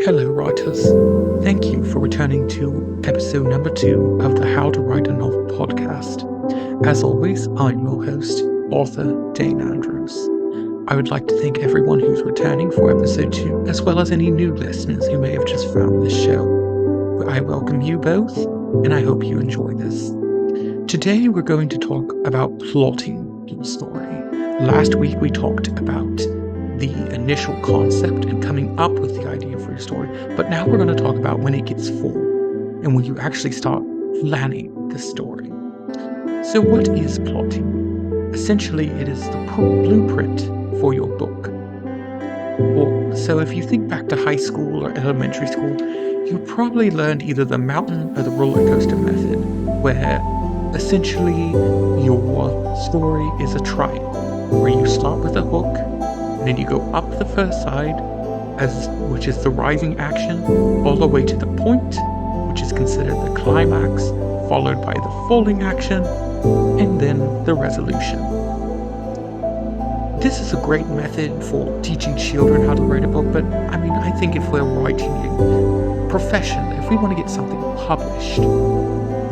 Hello, writers. Thank you for returning to episode number 2 of the How to Write a Novel podcast. As always, I'm your host, author Dane Andrews. I would like to thank everyone who's returning for episode 2, as well as any new listeners who may have just found this show. I welcome you both, and I hope you enjoy this. Today, we're going to talk about plotting your story. Last week, we talked about the initial concept and coming up with the idea for your story, but now we're going to talk about when it gets full and when you actually start planning the story. So what is plotting? Essentially, it is the blueprint for your book. So if you think back to high school or elementary school, you probably learned either the mountain or the roller coaster method, where essentially your story is a triangle, where you start with a hook, and then you go up the first side, which is the rising action, all the way to the point, which is considered the climax, followed by the falling action, and then the resolution. This is a great method for teaching children how to write a book, but I think if we're writing it professionally, if we want to get something published,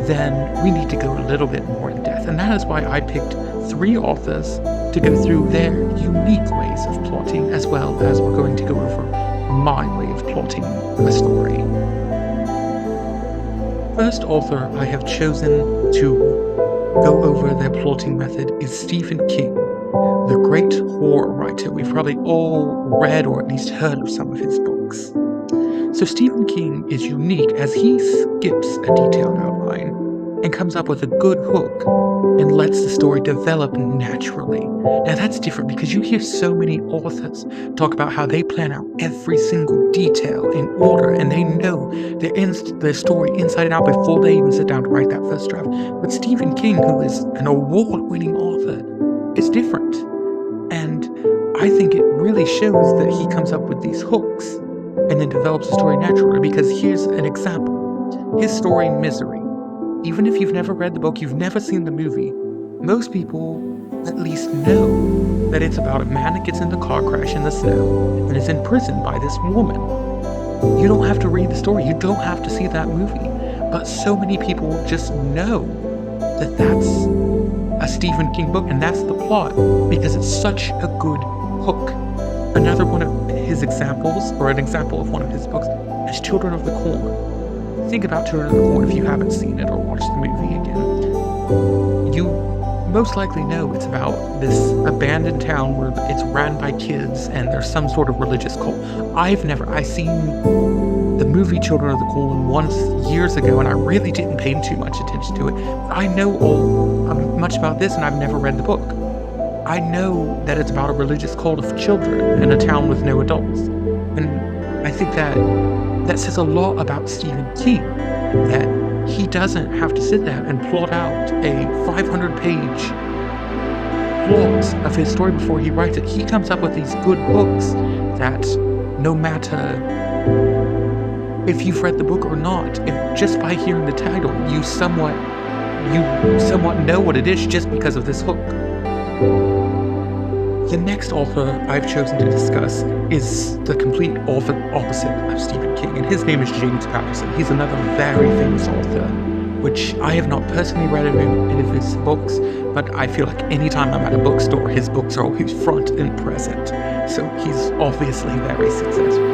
then we need to go a little bit more in depth. And that is why I picked 3 authors to go through their unique ways of plotting, as well as we're going to go over my way of plotting a story. First author I have chosen to go over their plotting method is Stephen King, the great horror writer. We've probably all read or at least heard of some of his books. So Stephen King is unique as he skips a detailed outline and comes up with a good hook and lets the story develop naturally. Now that's different because you hear so many authors talk about how they plan out every single detail in order and they know their story inside and out before they even sit down to write that first draft. But Stephen King, who is an award-winning author, is different. And I think it really shows that he comes up with these hooks and then develops the story naturally, because here's an example. His story, Misery. Even if you've never read the book, you've never seen the movie, most people at least know that it's about a man that gets in the car crash in the snow and is imprisoned by this woman. You don't have to read the story. You don't have to see that movie. But so many people just know that that's a Stephen King book and that's the plot because it's such a good hook. Another one of his examples, or an example of one of his books, is Children of the Corn. Think about Children of the Corn if you haven't seen it or watched the movie again. You most likely know it's about this abandoned town where it's ran by kids and there's some sort of religious cult. I've seen the movie Children of the Corn once years ago and I really didn't pay too much attention to it. I know much about this and I've never read the book. I know that it's about a religious cult of children in a town with no adults. And I think that says a lot about Stephen King, that he doesn't have to sit there and plot out a 500-page plot of his story before he writes it. He comes up with these good books that no matter if you've read the book or not, if just by hearing the title, you somewhat know what it is just because of this hook. The next author I've chosen to discuss is the complete opposite of Stephen King, and his name is James Patterson. He's another very famous author, which I have not personally read any of his books, but I feel like anytime I'm at a bookstore, his books are always front and present. So he's obviously very successful.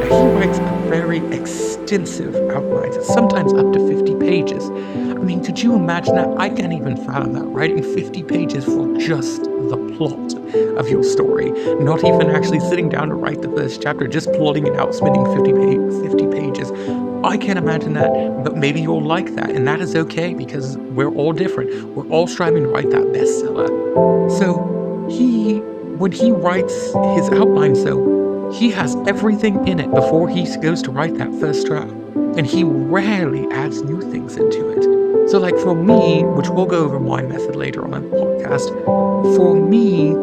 Now, he writes a very extensive outlines, sometimes up to 50 pages. Could you imagine that? I can't even fathom that, writing 50 pages for just the plot of your story, not even actually sitting down to write the first chapter, just plotting it out, spending 50 pages. I can't imagine that, but maybe you'll like that, and that is okay because we're all different. We're all striving to write that bestseller. So when he writes his outlines, though, he has everything in it before he goes to write that first draft, and he rarely adds new things into it. So like for me, which we'll go over my method later on in the podcast, for me,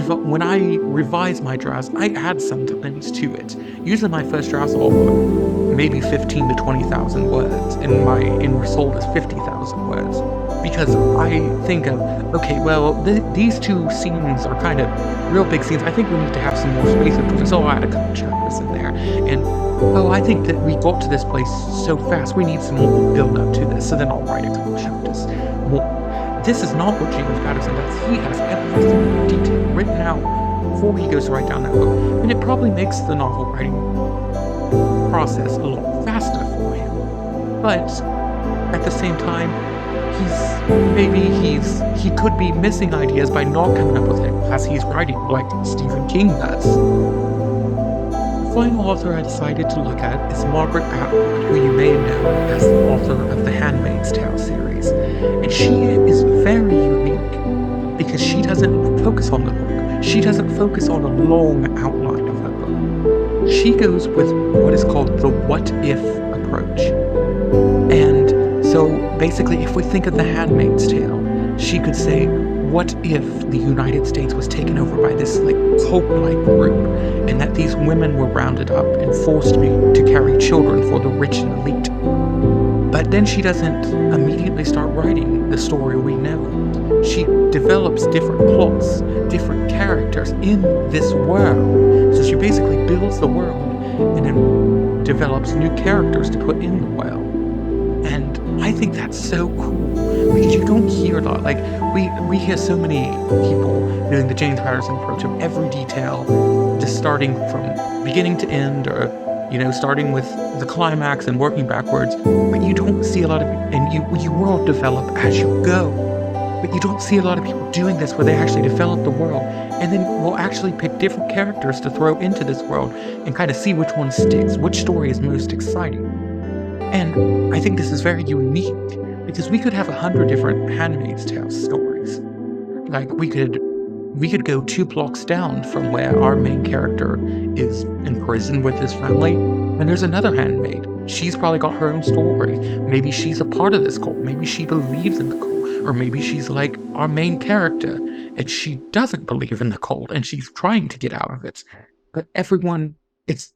when I revise my drafts, I add some things to it. Usually my first drafts are maybe 15 to 20,000 words, and my end result is 50,000 words. because I think of, okay, well, these two scenes are kind of real big scenes. I think we need to have some more space between, so I'll add a couple chapters in there. And, oh, I think that we got to this place so fast, we need some more build up to this, so then I'll write a couple chapters more. This is not what James Patterson does. He has every single detail written out before he goes to write down that book. And it probably makes the novel writing process a lot faster for him. But at the same time, he could be missing ideas by not coming up with it as he's writing, like Stephen King does. The final author I decided to look at is Margaret Atwood, who you may know as the author of the Handmaid's Tale series. And she is very unique because she doesn't focus on the book. She doesn't focus on a long outline of her book. She goes with what is called the what-if approach. And so basically, if we think of the Handmaid's Tale, she could say, what if the United States was taken over by this cult-like group, and that these women were rounded up and forced to carry children for the rich and elite? But then she doesn't immediately start writing the story we know. She develops different plots, different characters in this world. So she basically builds the world and then develops new characters to put in the world. And I think that's so cool because you don't hear a lot. We hear so many people doing the James Patterson approach of every detail, just starting from beginning to end, or starting with the climax and working backwards. But you don't see a lot of, and you world develop as you go. But you don't see a lot of people doing this where they actually develop the world and then will actually pick different characters to throw into this world and kind of see which one sticks, which story is most exciting. And I think this is very unique because we could have 100 different Handmaid's Tale stories. We could go 2 blocks down from where our main character is in prison with his family, and there's another handmaid. She's probably got her own story. Maybe she's a part of this cult. Maybe she believes in the cult. Or maybe she's like our main character, and she doesn't believe in the cult, and she's trying to get out of it. But everyone, it's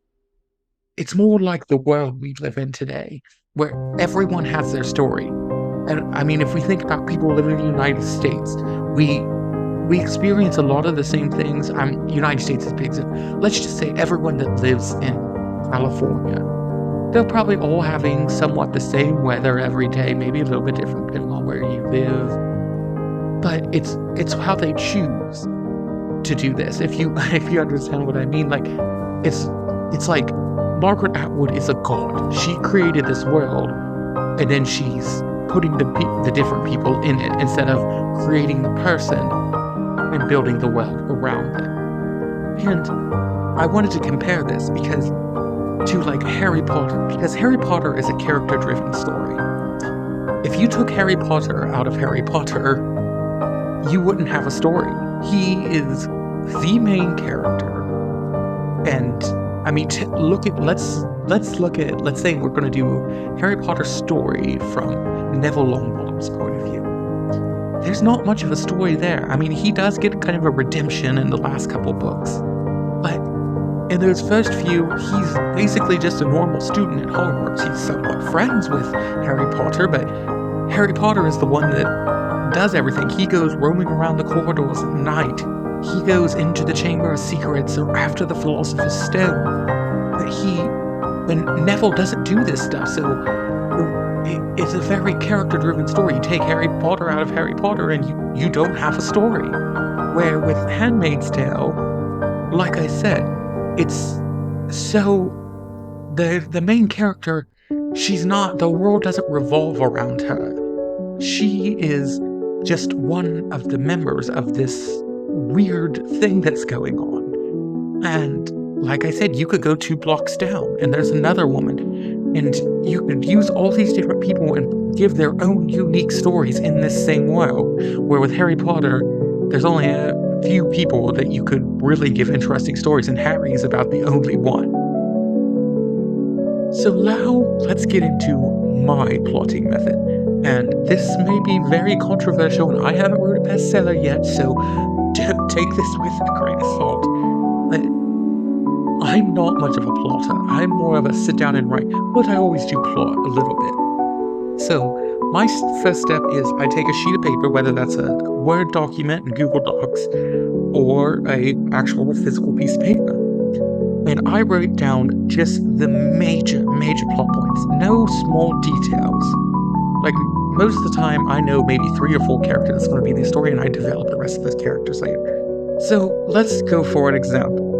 more like the world we live in today, where everyone has their story. And I mean, if we think about people living in the United States, we experience a lot of the same things. United States is big. So let's just say everyone that lives in California, they're probably all having somewhat the same weather every day, maybe a little bit different depending on where you live. But it's how they choose to do this. If you understand what I mean, it's like Margaret Atwood is a god. She created this world, and then she's putting the different people in it instead of creating the person and building the world around them. And I wanted to compare this to Harry Potter, because Harry Potter is a character-driven story. If you took Harry Potter out of Harry Potter, you wouldn't have a story. He is the main character. And I mean, let's say we're going to do Harry Potter's story from Neville Longbottom's point of view. There's not much of a story there. I mean, he does get kind of a redemption in the last couple books, but in those first few, he's basically just a normal student at Hogwarts. He's somewhat friends with Harry Potter, but Harry Potter is the one that does everything. He goes roaming around the corridors at night. He goes into the Chamber of Secrets or after the Philosopher's Stone. But Neville doesn't do this stuff, so it's a very character-driven story. You take Harry Potter out of Harry Potter and you don't have a story. Where with Handmaid's Tale, like I said, it's so the main character, the world doesn't revolve around her. She is just one of the members of this weird thing that's going on. And like I said, you could go 2 blocks down and there's another woman, and you could use all these different people and give their own unique stories in this same world. Where with Harry Potter, there's only a few people that you could really give interesting stories, and Harry's about the only one. So now let's get into my plotting method. And this may be very controversial, and I haven't wrote a bestseller yet, so don't take this with a grain of salt. But I'm not much of a plotter. I'm more of a sit down and write, but I always do plot a little bit. So my first step is I take a sheet of paper, whether that's a Word document in Google Docs or a actual physical piece of paper, and I write down just the major plot points, no small details. Like, most of the time, I know maybe 3 or 4 characters that's going to be in the story, and I develop the rest of those characters later. So let's go for an example.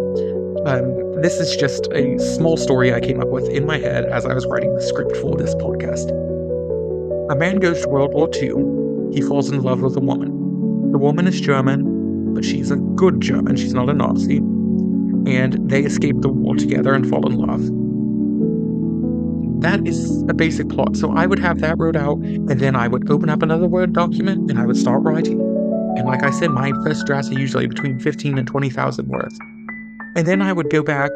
This is just a small story I came up with in my head as I was writing the script for this podcast. A man goes to World War II. He falls in love with a woman. The woman is German, but she's a good German. She's not a Nazi. And they escape the war together and fall in love. That is a basic plot. So I would have that wrote out, and then I would open up another Word document, and I would start writing. And like I said, my first drafts are usually between 15 and 20,000 words. And then I would go back,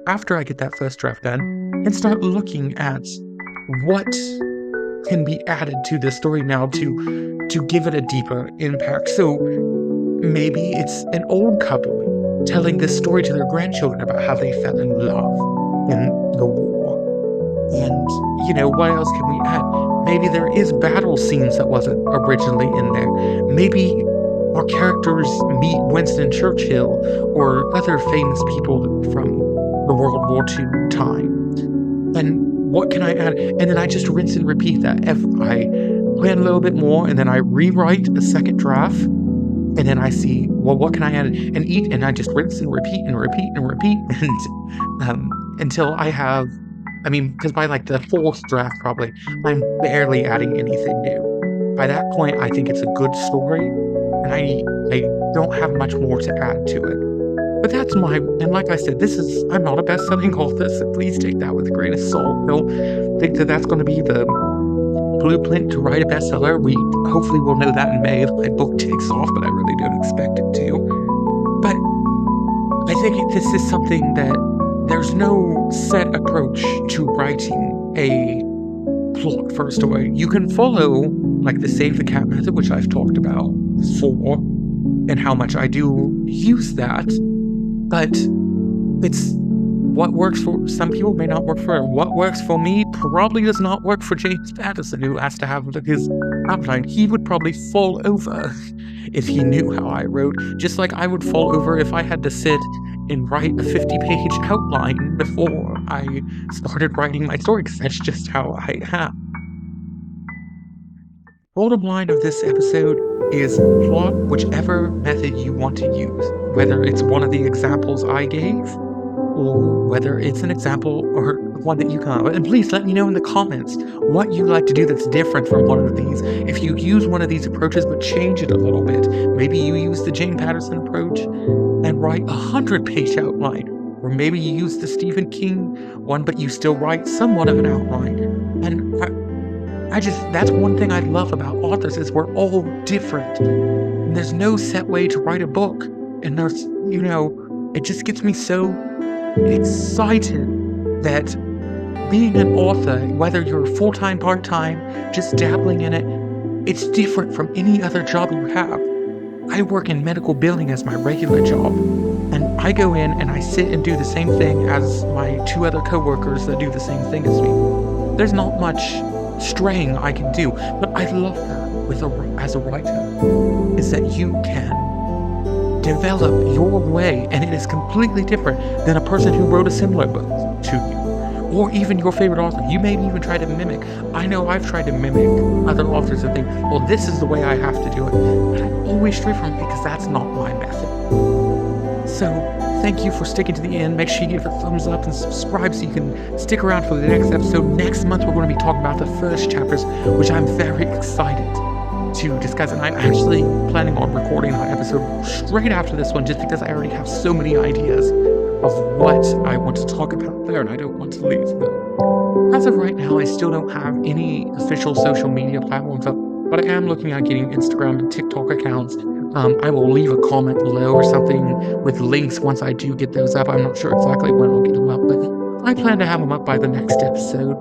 after I get that first draft done, and start looking at what can be added to the story now to give it a deeper impact. So maybe it's an old couple telling this story to their grandchildren about how they fell in love in the war. And, what else can we add? Maybe there is battle scenes that wasn't originally in there. Maybe our characters meet Winston Churchill or other famous people from the World War II time. And what can I add? And then I just rinse and repeat that. If I plan a little bit more, and then I rewrite a second draft, and then I see, well, what can I add? And I just rinse and repeat and until I have, because by like the 4th draft probably, I'm barely adding anything new. By that point, I think it's a good story, and I don't have much more to add to it. But that's and like I said, I'm not a best-selling author, so please take that with a grain of salt. Don't think that that's going to be the blueprint to write a bestseller. We hopefully will know that in May if my book takes off, but I really don't expect it to. But I think this is something that there's no set approach to writing a plot for a story. You can follow like the Save the Cat method, which I've talked about before, and how much I do use that, but it's what works for some people may not work for what works for me probably does not work for James Patterson, who has to have his outline. He would probably fall over if he knew how I wrote, just like I would fall over if I had to sit and write a 50-page outline before I started writing my story, because that's just how I am. Bottom line of this episode is plot whichever method you want to use, whether it's one of the examples I gave, or whether it's an example or one that you come up with. And please let me know in the comments what you like to do that's different from one of these. If you use one of these approaches but change it a little bit, maybe you use the Jane Patterson approach and write a 100-page outline, or maybe you use the Stephen King one but you still write somewhat of an outline. And that's one thing I love about authors, is we're all different. And there's no set way to write a book. And there's, it just gets me so excited that being an author, whether you're full-time, part-time, just dabbling in it, it's different from any other job you have. I work in medical billing as my regular job, and I go in and I sit and do the same thing as my 2 other coworkers that do the same thing as me. There's not much straying I can do, but I love that as a writer, is that you can develop your way, and it is completely different than a person who wrote a similar book to you, or even your favorite author. You may even try to mimic. I know I've tried to mimic other authors and think, well, this is the way I have to do it, but I always stray from it because that's not my method. So thank you for sticking to the end. Make sure you give it a thumbs up and subscribe so you can stick around for the next episode. Next month we're going to be talking about the first chapters, which I'm very excited to discuss, and I'm actually planning on recording an episode straight after this one, just because I already have so many ideas of what I want to talk about there, and I don't want to leave them. As of right now, I still don't have any official social media platforms up, but I am looking at getting Instagram and TikTok accounts. I will leave a comment below or something with links once I do get those up. I'm not sure exactly when I'll get them up, but I plan to have them up by the next episode.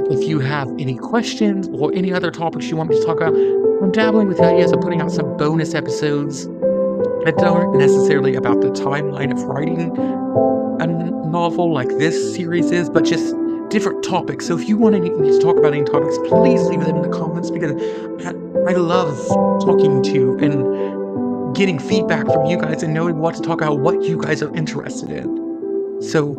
If you have any questions or any other topics you want me to talk about, I'm dabbling with the ideas of putting out some bonus episodes that aren't necessarily about the timeline of writing a novel like this series is, but just different topics. So if you want me to talk about any topics, please leave them in the comments, because I love talking to and getting feedback from you guys and knowing what to talk about, what you guys are interested in. So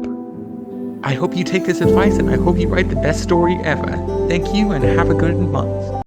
I hope you take this advice, and I hope you write the best story ever. Thank you, and have a good month.